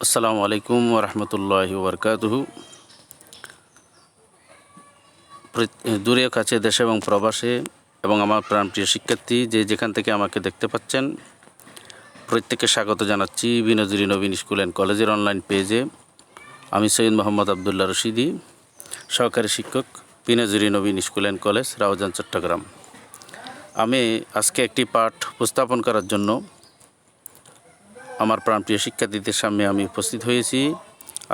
আসসালামু আলাইকুম ওরহমতুল্লাহি ওবরকাতুহু। দূরে কাছে দেশে এবং প্রবাসে এবং আমার প্রাণপ্রিয় শিক্ষার্থী যেখান থেকে আমাকে দেখতে পাচ্ছেন, প্রত্যেককে স্বাগত জানাচ্ছি বিনোজুরি নবীন স্কুল অ্যান্ড কলেজের অনলাইন পেজে। আমি সৈয়দ মোহাম্মদ আবদুল্লাহ রশিদি, সহকারী শিক্ষক, Binajuri Nabin school and college, Raozan, Chattogram. আমি আজকে একটি পাঠ উপস্থাপন করার জন্য আমার প্রাণপ্রিয় শিক্ষার্থীদের সামনে আমি উপস্থিত হয়েছি।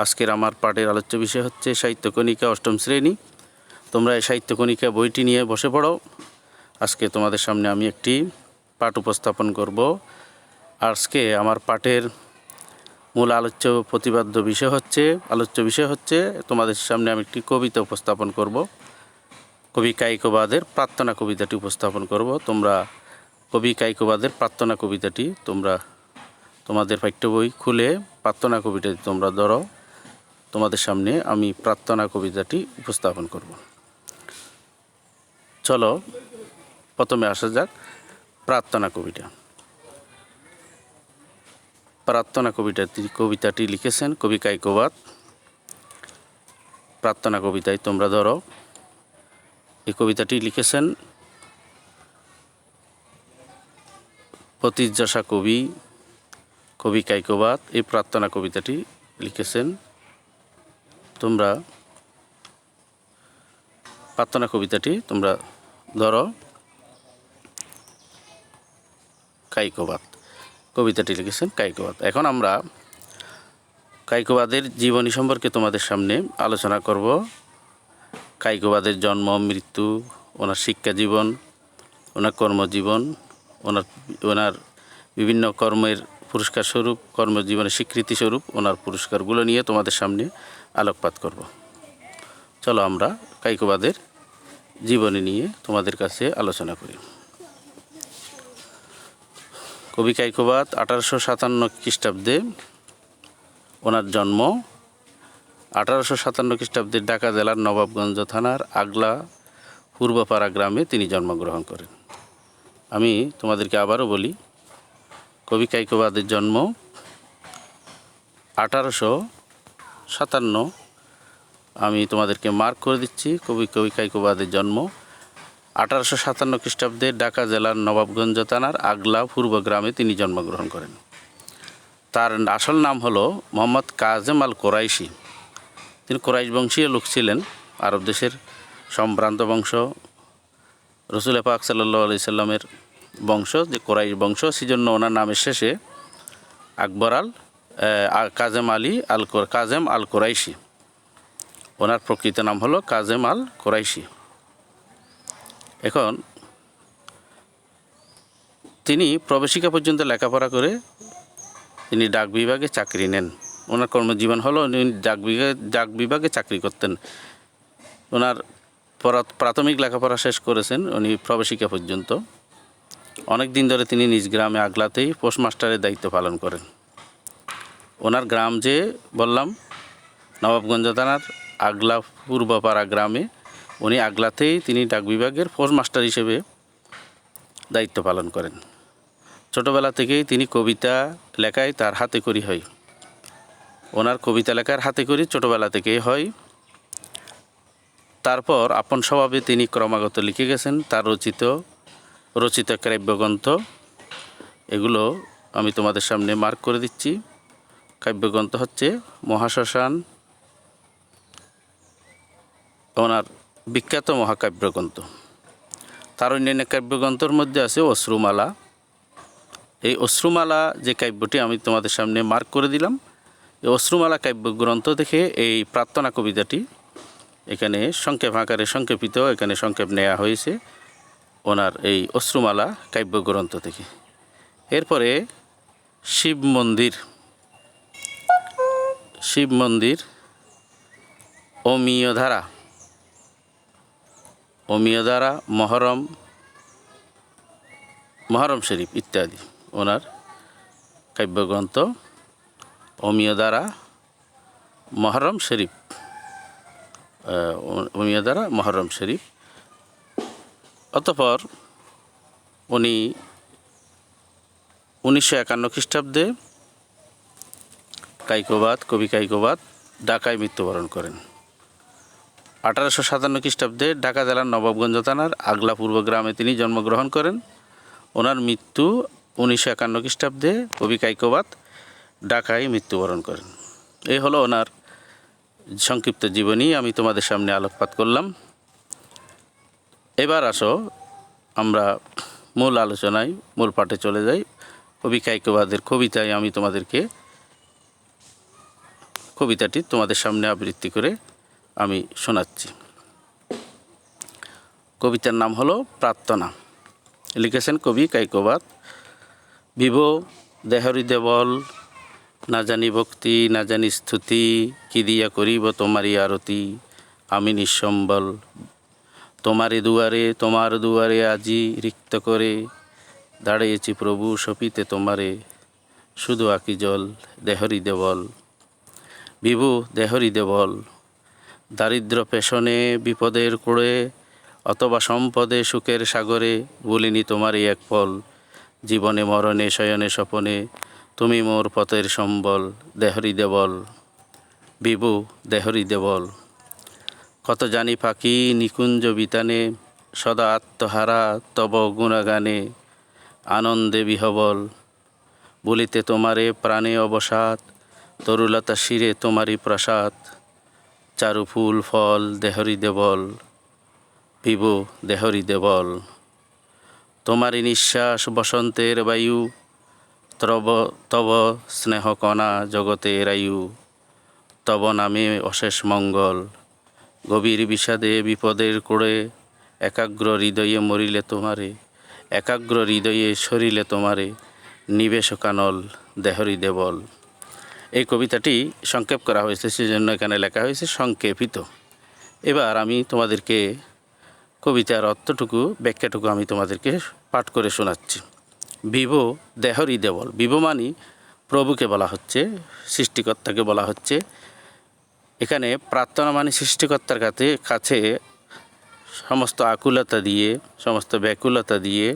আজকের আমার পাঠের আলোচ্য বিষয় হচ্ছে সাহিত্য কণিকা অষ্টম শ্রেণী। তোমরা এই সাহিত্য কণিকা বইটি নিয়ে বসে পড়ো। আজকে তোমাদের সামনে আমি একটি পাঠ উপস্থাপন করব। আজকে আমার পাঠের মূল আলোচ্য বিষয় হচ্ছে তোমাদের সামনে আমি একটি কবিতা উপস্থাপন করব। কবি কায়কোবাদের প্রার্থনা কবিতাটি উপস্থাপন করব। তোমরা কবি কায়কোবাদের প্রার্থনা কবিতাটি তোমাদের পাঠ্য বই খুলে প্রার্থনা কবিতাটি তোমরা ধরো। তোমাদের সামনে আমি প্রার্থনা কবিতাটি উপস্থাপন করব। চলো প্রথমে আসা যাক প্রার্থনা কবিতা। প্রার্থনা কবিতাটি লিখেছেন কবি কায়কোবাদ। প্রার্থনা কবিতায় তোমরা ধরো। এই কবিতাটি লিখেছেন প্রতিযশা কবি কায়কোবাদ। এই প্রার্থনা কবিতাটি লিখেছেন। তোমরা প্রার্থনা কবিতাটি তোমরা ধরো। কায়কোবাদ কবিতাটি লিখেছেন কায়কোবাদ। এখন আমরা কায়কোবাদের জীবনী সম্পর্কে তোমাদের সামনে আলোচনা করব। কায়কোবাদের জন্ম, মৃত্যু, ওনার শিক্ষা জীবন, ওনার কর্মজীবন, ওনার বিভিন্ন কর্মের পুরস্কার স্বরূপ, কর্মজীবনের স্বীকৃতি স্বরূপ ওনার পুরস্কারগুলো নিয়ে তোমাদের সামনে আলোকপাত করব। চলো আমরা কায়কোবাদের জীবনী নিয়ে তোমাদের কাছে আলোচনা করি। কবি কায়কোবাদ 1857 খ্রিস্টাব্দে ওনার জন্ম। 1857 খ্রিস্টাব্দে ঢাকা জেলার নবাবগঞ্জ থানার আগলা পূর্বপাড়া গ্রামে তিনি জন্মগ্রহণ করেন। আমি তোমাদেরকে আবারও বলি, কবি কায়কোবাদের জন্ম 1857। আমি তোমাদেরকে মার্ক করে দিচ্ছি। কবি কায়কোবাদের জন্ম 1857 খ্রিস্টাব্দে ঢাকা জেলার নবাবগঞ্জ থানার আগলা পূর্ব গ্রামে তিনি জন্মগ্রহণ করেন। তার আসল নাম হলো মোহাম্মদ কাজেম আল কোরাইশি। তিনি কোরাইশ বংশীয় লোক ছিলেন, আরব দেশের সম্ভ্রান্ত বংশ, রসুল পাক সাল্লাল্লাহু আলাইহি সাল্লামের বংশ, যে কোরাইশ বংশ, সেজন্য ওনার নামের শেষে কাজেম আল কোরাইশি। ওনার প্রকৃত নাম হলো কাজেম আল কোরাইশি। এখন তিনি প্রবেশিকা পর্যন্ত লেখাপড়া করে তিনি ডাক বিভাগে চাকরি নেন। ওনার কর্মজীবন হলো উনি ডাক বিভাগে চাকরি করতেন। ওনার প্রাথমিক লেখাপড়া শেষ করেছেন উনি প্রবেশিকা পর্যন্ত। অনেক দিন ধরে তিনি নিজ গ্রামে আগলাতেই পোস্টমাস্টারের দায়িত্ব পালন করেন। ওনার গ্রাম যে বললাম নবাবগঞ্জ থানার আগলা পূর্বপাড়া গ্রামে, উনি আগলাতেই তিনি ডাক বিভাগের পোস্টমাস্টার হিসেবে দায়িত্ব পালন করেন। ছোটোবেলা থেকেই তিনি কবিতা লেখায় তার হাতেখড়ি হয়। ওনার কবিতা লেখার হাতেখড়ি ছোটোবেলা থেকেই হয়। তারপর আপন স্বভাবে তিনি ক্রমাগত লিখে গেছেন তার রচিত কাব্যগ্রন্থ। এগুলো আমি তোমাদের সামনে মার্ক করে দিচ্ছি। কাব্যগ্রন্থ হচ্ছে মহাশ্মশান, ওনার বিখ্যাত মহাকাব্যগ্রন্থ। তার অন্যান্য কাব্যগ্রন্থর মধ্যে আছে অশ্রুমালা। এই অশ্রুমালা যে কাব্যটি আমি তোমাদের সামনে মার্ক করে দিলাম, এই অশ্রুমালা কাব্যগ্রন্থ থেকে এই প্রার্থনা কবিতাটি এখানে সংক্ষেপ আকারে এখানে সংক্ষেপ নেওয়া হয়েছে ওনার এই অশ্রুমালা কাব্যগ্রন্থ থেকে। এরপরে শিব মন্দির, অমীয় ধারা, মহরম শরীফ ইত্যাদি ওনার কাব্যগ্রন্থ। অমীয় ধারা, মহরম শরীফ। অতঃপর উনি 1951 খ্রিস্টাব্দে কাইকোবাদ, কবি কাইকোবাদ ঢাকায় মৃত্যুবরণ করেন। 1857 খ্রিস্টাব্দে ঢাকা জেলার নবাবগঞ্জ থানার আগলাপূর্ব গ্রামে তিনি জন্মগ্রহণ করেন। ওনার মৃত্যু 1951 খ্রিস্টাব্দে কবি কাইকোবাদ ঢাকায় মৃত্যুবরণ করেন। এই হলো ওনার সংক্ষিপ্ত জীবনী আমি তোমাদের সামনে আলোকপাত করলাম। এবার আসো আমরা মূল আলোচনায়, মূল পাঠে চলে যাই। কবি কাইকোবাদের কবিতায় আমি তোমাদেরকে কবিতাটি তোমাদের সামনে আবৃত্তি করে আমি শোনাচ্ছি। কবিতার নাম হলো প্রার্থনা। লিখেছেন কবি কাইকোবাদ। বিভো দেহরি দেবল, না জানি ভক্তি না জানি স্তুতি, কি দিয়া করিব তোমারই আরতি, আমি নিঃসম্বল। তোমার দুয়ারে আজি রিক্ত করে, দাঁড়িয়েছি প্রভু সপিতে তোমারে, শুধু আঁকি জল দেহরি দেবল। বিভু দেহরি দেবল, দারিদ্র পেশনে বিপদের কোড়ে, অথবা সম্পদে সুখের সাগরে, বলিনি তোমারই এক ফল, জীবনে মরণে শয়নে স্বপনে, তুমি মোর পথের সম্বল দেহরি দেবল। বিভু দেহরি দেবল, কত জানি পাখি নিকুঞ্জ বিতানে, সদা আত্মহারা তব গুণগানে, আনন্দে বিহবল, বলিতে তোমারে প্রাণে অবসাদ, তরুলতা শিরে তোমারই প্রসাদ, চারু ফুল ফল দেহরি দেবল। বিভু দেহরি দেবল, তোমারই নিঃশ্বাস বসন্তের বায়ু, তব স্নেহকণা জগতের আয়ু, তব নামে অশেষ মঙ্গল, গভীর বিষাদে বিপদের কোড়ে, একাগ্র হৃদয়ে মরিলে তোমারে, একাগ্র হৃদয়ে সরিলে তোমারে, নিবেশ কানল দেহরি দেবল। এই কবিতাটি সংক্ষেপ করা হয়েছে, সেজন্য এখানে লেখা হয়েছে সংক্ষেপিত। এবার আমি তোমাদেরকে কবিতার অর্থটুকু, ব্যাখ্যাটুকু আমি তোমাদেরকে পাঠ করে শোনাচ্ছি। বিভো দেহরি দেবল, বিভো মানি প্রভুকে বলা হচ্ছে, সৃষ্টিকর্তাকে বলা হচ্ছে। এখানে প্রার্থনা মানে সৃষ্টিকর্তার কাছে সমস্ত আকুলতা দিয়ে, সমস্ত ব্যাকুলতা দিয়ে,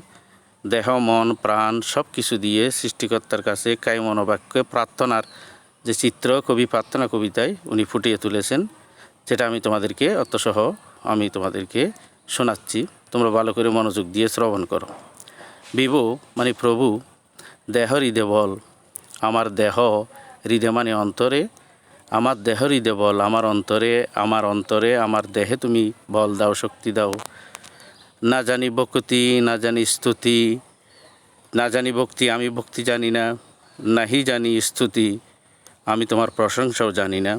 দেহ মন প্রাণ সব কিছু দিয়ে সৃষ্টিকর্তার কাছে কায় মনোবাক্যে প্রার্থনার যে চিত্র কবি প্রার্থনা কবিতায় উনি ফুটিয়ে তুলেছেন, যেটা আমি তোমাদেরকে অর্থসহ আমি তোমাদেরকে শোনাচ্ছি। তোমরা ভালো করে মনোযোগ দিয়ে শ্রবণ করো। বিভু মানে প্রভু, দেহ হৃদে বল, আমার দেহ, হৃদয় মানে অন্তরে, আমার দেহ হৃদে বল, আমার অন্তরে আমার দেহে তুমি বল দাও, শক্তি দাও। না জানি ভক্তি না জানি স্তুতি, না জানি ভক্তি আমি ভক্তি জানি না, নাহি জানি স্তুতি আমি তোমার প্রশংসাও জানি না।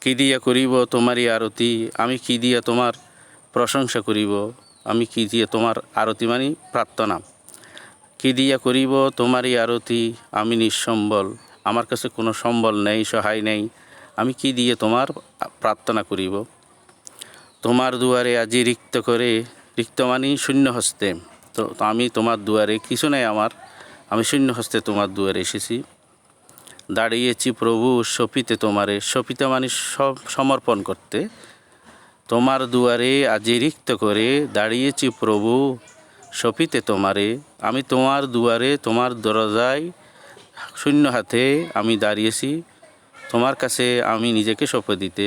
কি দিয়া করিব তোমারই আরতি, আমি কি দিয়া তোমার প্রশংসা করিব, আমি কি দিয়া তোমার আরতি মানে প্রার্থনা। কি দিয়া করিব তোমারই আরতি, আমি নিঃসম্বল, আমার কাছে কোনো সম্বল নেই, সহায় নেই, আমি কি দিয়ে তোমার প্রার্থনা করিব। তোমার দুয়ারে আজি রিক্ত করে, রিক্ত মানে শূন্য হস্তে, তো আমি তোমার দুয়ারে কিছু নেই আমার, আমি শূন্য হস্তে তোমার দুয়ারে এসেছি। দাঁড়িয়েছি প্রভু সপিতে তোমারে, সপিতে মানে সব সমর্পণ করতে, তোমার দুয়ারে আজি রিক্ত করে, দাঁড়িয়েছি প্রভু সপিতে তোমারে, আমি তোমার দুয়ারে তোমার দরজায় শূন্য হাতে আমি দাঁড়িয়েছি, তোমার কাছে আমি নিজেকে সঁপে দিতে,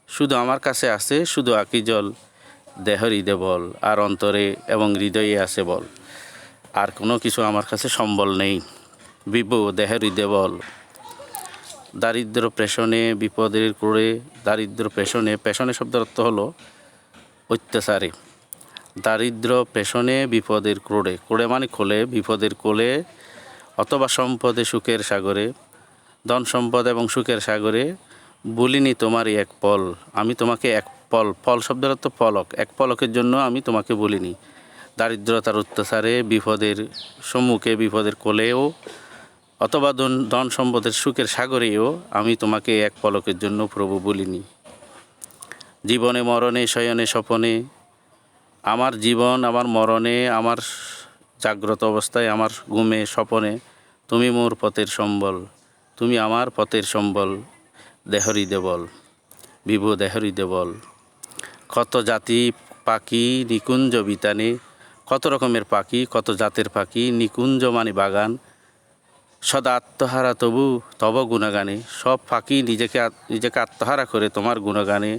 শুধু আমার কাছে আছে শুধু আঁকি জল দেহ হৃদে বল, আর অন্তরে এবং হৃদয়ে আছে বল, আর কোনো কিছু আমার কাছে সম্বল নেই। বিভু দেহ হৃদে বল, দারিদ্র পেশনে বিপদের কোড়ে, দারিদ্র পেশনে, পেশনে শব্দের অর্থ হলো অত্যাচারে, দারিদ্র পেশনে বিপদের কোড়ে, কোড়ে মানে খোলে, বিপদের কোলে, অথবা সম্পদে সুখের সাগরে, ধন সম্পদ এবং সুখের সাগরে, বলিনি তোমারই এক পল, আমি তোমাকে এক পল, পল শব্দের অর্থ পলক, এক পলকের জন্য আমি তোমাকে বলিনি। দারিদ্রতার অত্যাচারে বিপদের সম্মুখে, বিপদের কোলেও, অথবা ধন সম্পদের সুখের সাগরেও আমি তোমাকে এক পলকের জন্য প্রভু বলিনি। জীবনে মরণে শয়নে স্বপনে, আমার জীবন আমার মরণে, আমার জাগ্রত অবস্থায়, আমার ঘুমে স্বপনে, তুমি মোর পথের সম্বল, তুমি আমার পথের সম্বল দেহরি দেবল। বিভু দেহরি দেবল, কত জাতি পাখি নিকুঞ্জ বিতানে, কত রকমের পাখি, কত জাতের পাখি, নিকুঞ্জ মানে বাগান, সদা আত্মহারা তবু তব গুণগানে, সব ফাঁকি নিজেকে আত্মহারা করে তোমার গুণগানে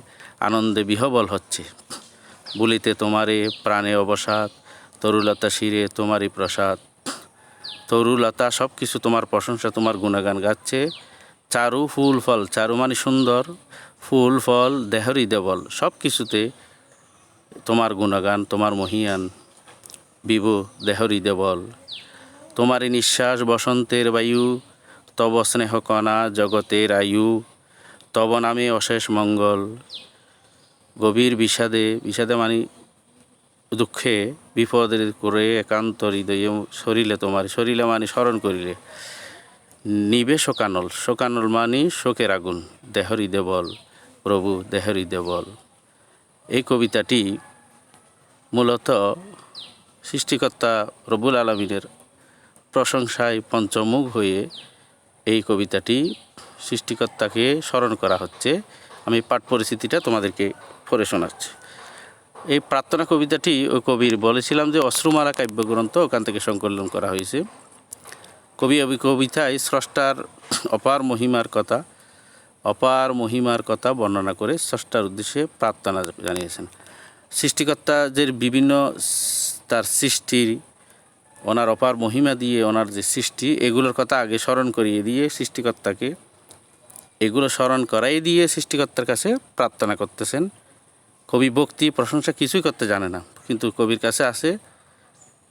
আনন্দে বিহবল হচ্ছে। বলিতে তোমারে প্রাণে অবসাদ, তরুলতা শিরে তোমারই প্রসাদ। তরুলতা সব কিছু তোমার প্রশংসা, তোমার গুণগান গাচ্ছে। চারু ফুল ফল, চারু মানে সুন্দর, ফুল ফল দেহরি দেবল, সব কিছুতে তোমার গুণগান, তোমার মহিয়ান। বিভু দেহরি দেবল, তোমারই নিঃশ্বাস বসন্তের বায়ু, তব স্নেহ কণা জগতের আয়ু। তব নামে অশেষ মঙ্গল। গভীর বিষাদে মানে দুঃখে, বিপদের করে একান্ত হৃদয়ে শরীরে মানে স্মরণ করিলে। নিবে শোকানল মানে শোকের আগুন, দেহরি দেবল প্রভু দেহরি দেবল। এই কবিতাটি মূলত সৃষ্টিকর্তা রব্বুল আলামিনের প্রশংসায় পঞ্চমুখ হয়ে এই কবিতাটি সৃষ্টিকর্তাকে স্মরণ করা হচ্ছে। আমি পাঠ পরিস্থিতিটা তোমাদেরকে পড়ে শোনাচ্ছি। এই প্রার্থনা কবিতাটি ওই কবির বলেছিলাম যে অশ্রুমালা কাব্যগ্রন্থ, ওখান থেকে সংকলন করা হয়েছে। কবি কবিতায় স্রষ্টার অপার মহিমার কথা বর্ণনা করে স্রষ্টার উদ্দেশ্যে প্রার্থনা জানিয়েছেন। সৃষ্টিকর্তা যে বিভিন্ন তার সৃষ্টির, ওনার অপার মহিমা দিয়ে ওনার যে সৃষ্টি, এগুলোর কথা আগে স্মরণ করিয়ে দিয়ে সৃষ্টিকর্তাকে এগুলো স্মরণ করাই দিয়ে সৃষ্টিকর্তার কাছে প্রার্থনা করতেছেন। কবি ভক্তি প্রশংসা কিছুই করতে জানে না, কিন্তু কবির কাছে আছে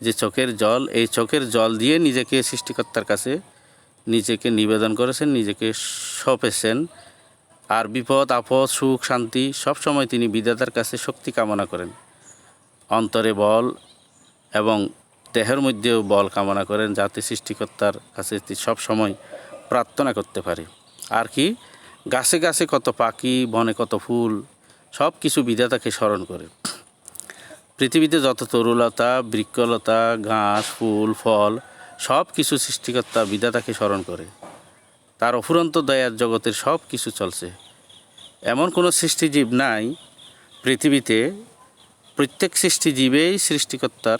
যে চোখের জল, এই চোখের জল দিয়ে নিজেকে সৃষ্টিকর্তার কাছে নিজেকে নিবেদন করেছেন, নিজেকে সঁপেছেন। আর বিপদ আপদ সুখ শান্তি সব সময় তিনি বিধাতার কাছে শক্তি কামনা করেন। অন্তরে বল এবং দেহের মধ্যেও বল কামনা করেন, যাতে সৃষ্টিকর্তার কাছে সব সময় প্রার্থনা করতে পারে। আর কি, গাছে গাছে কত পাখি, বনে কত ফুল, সব কিছু বিধাতাকে স্মরণ করে। পৃথিবীতে যত তরুলতা, বৃক্ষলতা, ঘাস, ফুল, ফল, সব কিছু সৃষ্টিকর্তা বিধাতাকে স্মরণ করে। তার অফুরন্ত দয়ার জগতের সব কিছু চলছে। এমন কোনো সৃষ্টিজীব নাই পৃথিবীতে, প্রত্যেক সৃষ্টিজীবেই সৃষ্টিকর্তার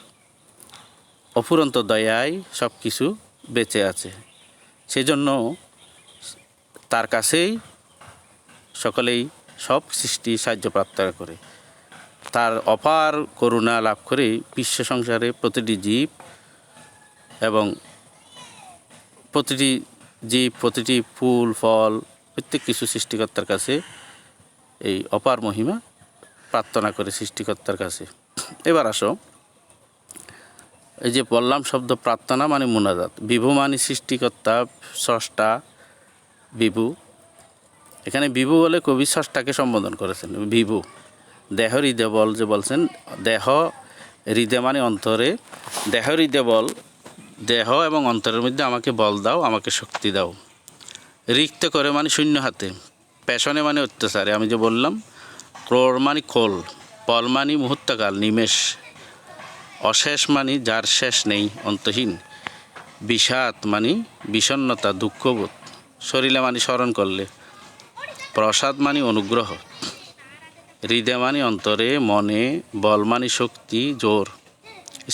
অফুরন্ত দয়ায় সব কিছু বেঁচে আছে। সেজন্য তার কাছেই সকলেই সব সৃষ্টি সাহায্য প্রার্থনা করে। তার অপার করুণা লাভ করে বিশ্ব সংসারে প্রতিটি জীব এবং প্রতিটি ফুল ফল প্রত্যেক কিছু সৃষ্টিকর্তার কাছে এই অপার মহিমা প্রার্থনা করে সৃষ্টিকর্তার কাছে। এবার আসো, এই যে বললাম শব্দ প্রার্থনা মানে মুনাজাত। বিভু মানে সৃষ্টিকর্তা, স্রষ্টা বিভু। এখানে বিভু বলে কবি স্রষ্টাকে সম্বোধন করেছেন। বিভু দেহ হৃদয় বল যে বলছেন, দেহ হৃদয় মানে অন্তরে, দেহ হৃদয় বল, দেহ এবং অন্তরের মধ্যে আমাকে বল দাও, আমাকে শক্তি দাও। রিক্ত করে মানে শূন্য হাতে, পেছনে মানে অত্যাচারে, আমি যে বললাম। ক্রোড় মানে খোল, পল মানে মুহূর্তকাল নিমেষ, অশেষ মানে যার শেষ নেই অন্তহীন, বিষাদ মানে বিষণ্ণতা দুঃখবোধ, শরীরে মানে স্মরণ করলে, প্রসাদ মানে অনুগ্রহ, হৃদয় মানে অন্তরে মনে, বল মানে শক্তি জোর,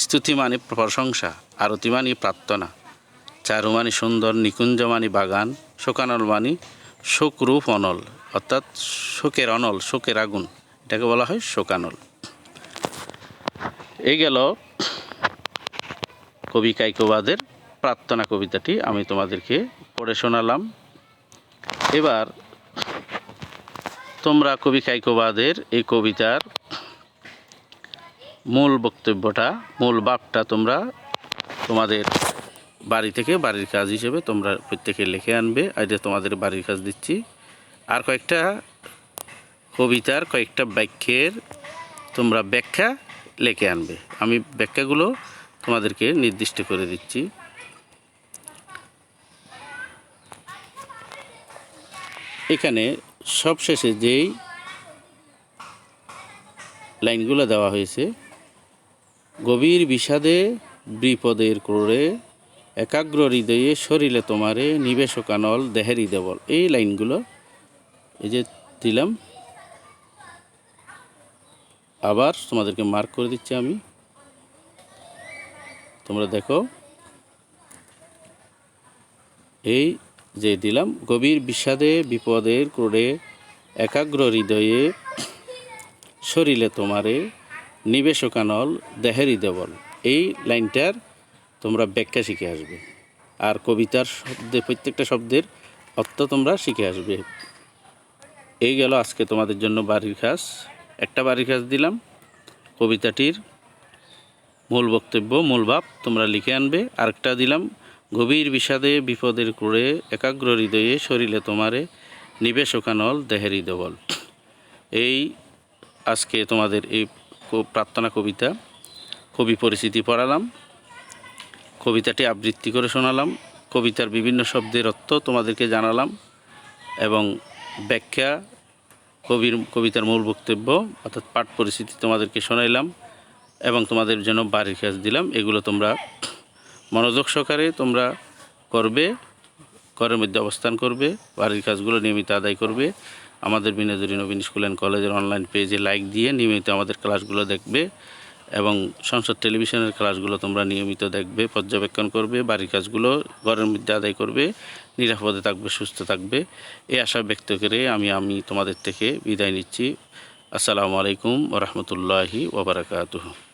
স্তুতি মানে প্রশংসা, আরতি মানে প্রার্থনা, চারু মানে সুন্দর, নিকুঞ্জ মানে বাগান, শোকানল মানে শোকরূপ অনল, অর্থাৎ শোকের অনল, শোকের আগুন, এটাকে বলা হয় শোকানল। এই গেল কবি কায়কোবাদের প্রার্থনা কবিতাটি আমি তোমাদেরকে পড়ে শোনালাম। এবার তোমরা কবি কায়কোবাদের এই কবিতার মূল বক্তব্যটা, মূল ভাবটা তোমরা তোমাদের বাড়ি থেকে বাড়ির কাজ হিসেবে তোমরা প্রত্যেকে লিখে আনবে। এটা তোমাদের বাড়ির কাজ দিচ্ছি। আর কয়েকটা কবিতার কয়েকটা বাক্যের তোমরা ব্যাখ্যা লিখে আনবে। আমি ব্যাখ্যাগুলো তোমাদেরকে নির্দিষ্ট করে দিচ্ছি। এখানে সবশেষে যেই লাইনগুলো দেওয়া হয়েছে, গভীর বিষাদে বিপদের ক্রোড়ে একাগ্র হৃদয়ে শরীরে তোমারে নিবেশকানল দেহেরি দেবল, এই লাইনগুলো এই যে দিলাম, আবার তোমাদেরকে মার্ক করে দিচ্ছি আমি, তোমরা দেখো। এই যে দিলাম, গভীর বিষাদে বিপদের ক্রোড়ে একাগ্র হৃদয়ে শরীরে তোমারে নিবেশ কানল দেহেরই দেবল। এই লাইনটার তোমরা ব্যাখ্যা শিখে আসবে, আর কবিতার শব্দে প্রত্যেকটা শব্দের অর্থ তোমরা শিখে আসবে। এই গেল আজকে তোমাদের জন্য বাড়ির কাজ। একটা বাড়ির কাজ দিলাম, কবিতাটির মূল বক্তব্য মূল ভাব তোমরা লিখে আনবে। আরেকটা দিলাম, গভীর বিষাদে বিপদের ক্রোড়ে একাগ্র হৃদয়ে শরীরে তোমারে নিবেশ কানল দেহেরই দেবল। এই আজকে তোমাদের এই প্রার্থনা কবিতা কবি পরিচিতি পড়ালাম, কবিতাটি আবৃত্তি করে শোনালাম, কবিতার বিভিন্ন শব্দের অর্থ তোমাদেরকে জানালাম এবং ব্যাখ্যা কবিতার মূল বক্তব্য অর্থাৎ পাঠ পরিস্থিতি তোমাদেরকে শোনাইলাম এবং তোমাদের জন্য বাড়ির কাজ দিলাম। এগুলো তোমরা মনোযোগ সহকারে তোমরা করবে, ঘরের মধ্যে অবস্থান করবে, বাড়ির কাজগুলো নিয়মিত আদায় করবে। আমাদের বিনোদনী নবীন স্কুল অ্যান্ড কলেজের অনলাইন পেজে লাইক দিয়ে নিয়মিত আমাদের ক্লাসগুলো দেখবে এবং সংসদ টেলিভিশনের ক্লাসগুলো তোমরা নিয়মিত দেখবে, পর্যবেক্ষণ করবে, বাড়ির কাজগুলো ঘরের মধ্যে আদায় করবে, নিরাপদে থাকবে, সুস্থ থাকবে। এই আশা ব্যক্ত করে আমি তোমাদের থেকে বিদায় নিচ্ছি। আসসালামু আলাইকুম ওয়া রাহমাতুল্লাহি ওয়া বারাকাতুহু।